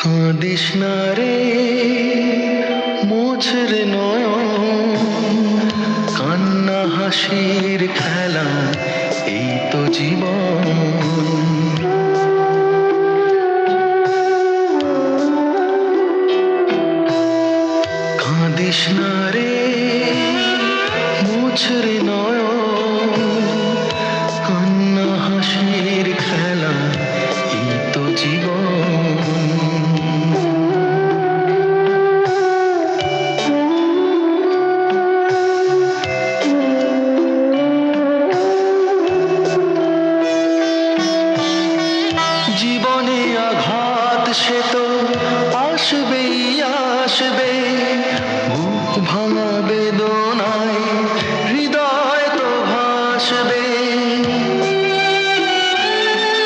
কাঁদিস না রে মোছরে নয়ন, কান্না হাসির খেলা এই তো জীবন। কাঁদিস না রে মোছরে নয়ন, কান্না হাসির খেলা এই তো জীবন। জীবনে আঘাত সে তো আসবেই আসবে, বুক